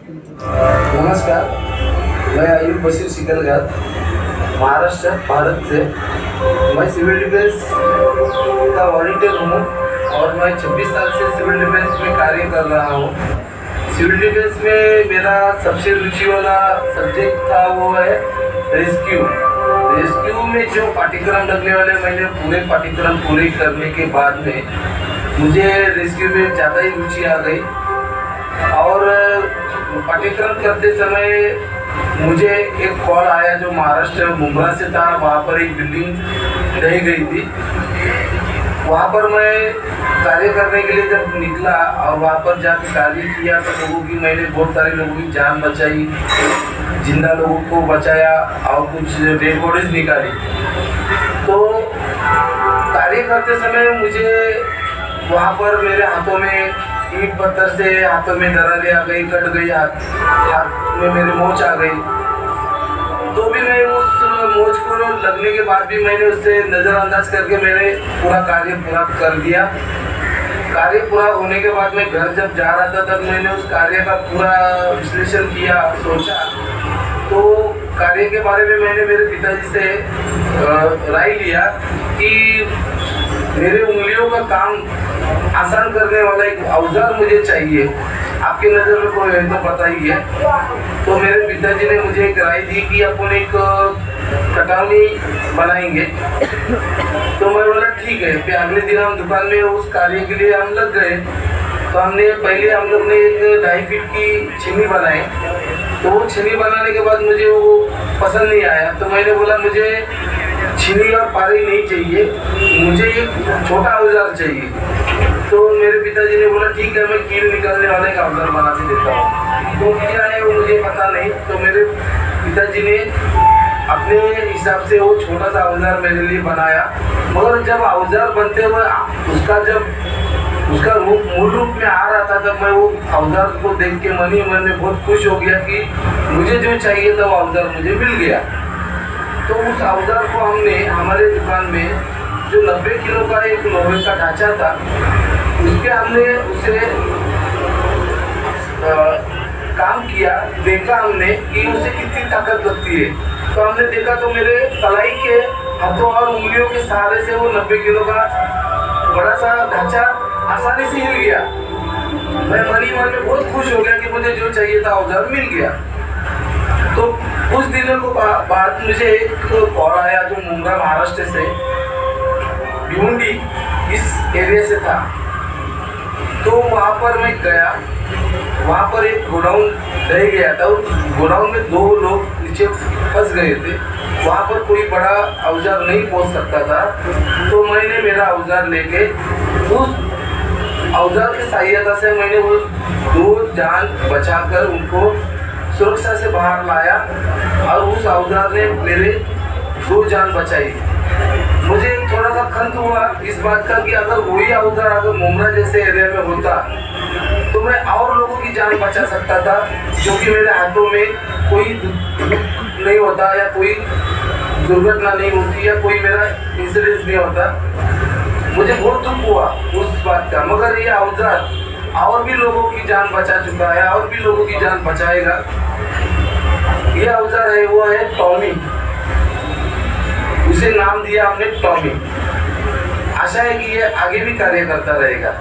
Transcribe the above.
नमस्कार, मैं आयुब बशीर शिकलगर, महाराष्ट्र, भारत से। मैं सिविल डिफेंस का वॉलंटियर हूँ और मैं 26 साल से सिविल डिफेंस में कार्य कर रहा हूँ। सिविल डिफेंस में मेरा सबसे रुचि वाला सब्जेक्ट था वो है रेस्क्यू। रेस्क्यू में जो पाठ्यक्रम लगने वाले, मैंने पूरे पाठ्यक्रम पूरे करने के बाद में मुझे रेस्क्यू में ज़्यादा ही रुचि आ गई और पाठ्यक्रम करते समय मुझे एक कॉल आया जो महाराष्ट्र मुंब्रा से था। वहाँ पर एक बिल्डिंग रह गई थी। वहाँ पर मैं कार्य करने के लिए जब निकला और वहाँ पर जाकर कार्य किया तो मैंने बहुत सारे लोगों की जान बचाई, जिंदा लोगों को बचाया और कुछ डेड बॉडीज निकाली। तो कार्य करते समय मुझे वहाँ पर मेरे हाथों में ईंट पत्थर से हाथों में दरारें आ गई, कट गई, हाथ में मेरे मोच आ गई। तो भी मैं उस मोच को लगने के बाद भी मैंने उससे नज़रअंदाज करके मैंने पूरा कार्य पूरा कर दिया। कार्य पूरा होने के बाद मैं घर जब जा रहा था तब मैंने उस कार्य का पूरा विश्लेषण किया, सोचा। तो कार्य के बारे में मैंने मेरे पिताजी से राय लिया कि मेरे उंगलियों का काम आसान करने वाला एक औजार मुझे चाहिए। आपके नज़र में कोई है तो पता ही है। तो मेरे पिताजी ने मुझे एक राय दी कि अपन एक कटावनी बनाएंगे। तो मैं बोला ठीक है। फिर अगले दिन हम दुकान में उस कार्य के लिए हम लग गए। तो पहले हम लोग ने एक 2.5 फीट की छिमी बनाई। तो वो छिमी बनाने के बाद मुझे वो पसंद नहीं आया। तो मैंने बोला मुझे छिमी और पारी नहीं चाहिए, मुझे एक छोटा औजार चाहिए। तो मेरे पिताजी ने बोला ठीक है, मैं कील निकालने वाला एक औजार बना के देता हूँ। तो क्या है वो मुझे पता नहीं। तो मेरे पिताजी ने अपने हिसाब से वो छोटा सा औजार मेरे लिए बनाया। मगर जब औजार बनते हुए उसका रूप मूल रूप में आ रहा था तब मैं वो औजार को देख के मन ही मन में बहुत खुश हो गया कि मुझे जो चाहिए था वो औजार मुझे मिल गया। तो उस औजार को हमने हमारे दुकान में जो 90 किलो का एक लोहे का ढांचा था उस पर हमने उसे काम किया, देखा हमने कि उसे कितनी ताकत लगती है। तो हमने देखा तो मेरे कलाई के हाथों और उंगलियों के सहारे से वो 90 किलो का बड़ा सा ढांचा आसानी से हिल गया। मैं मन ही मन में बहुत खुश हो गया कि मुझे जो चाहिए था औजार मिल गया। तो कुछ दिनों को बाद मुझे एक कॉल आया जो मुंब्रा महाराष्ट्र से, भिवंडी इस एरिया से था। तो वहाँ पर मैं गया। वहाँ पर एक गोडाउन रह गया था। उस गोडाउन में 2 लोग नीचे फंस गए थे। वहाँ पर कोई बड़ा औजार नहीं पहुँच सकता था। तो मैंने मेरा औजार लेके उस औजार की सहायता से मैंने वो 2 जान बचाकर उनको सुरक्षा से बाहर लाया और उस औजार ने मेरे 2 जान बचाई। मुझे थोड़ा सा खंत हुआ इस बात का कि अगर वही औजार अगर मुंब्रा जैसे एरिया में होता तो मैं और लोगों की जान बचा सकता था, जो कि मेरे हाथों में कोई नहीं होता या कोई दुर्घटना नहीं होती या कोई मेरा इंसिडेंस नहीं होता। मुझे बहुत दुख हुआ उस बात का। मगर ये औजार और भी लोगों की जान बचा चुका है और भी लोगों की जान बचाएगा। ये औजार है वो है टॉमी। उसे नाम दिया हमने टॉमी। आशा है कि ये आगे भी कार्य करता रहेगा।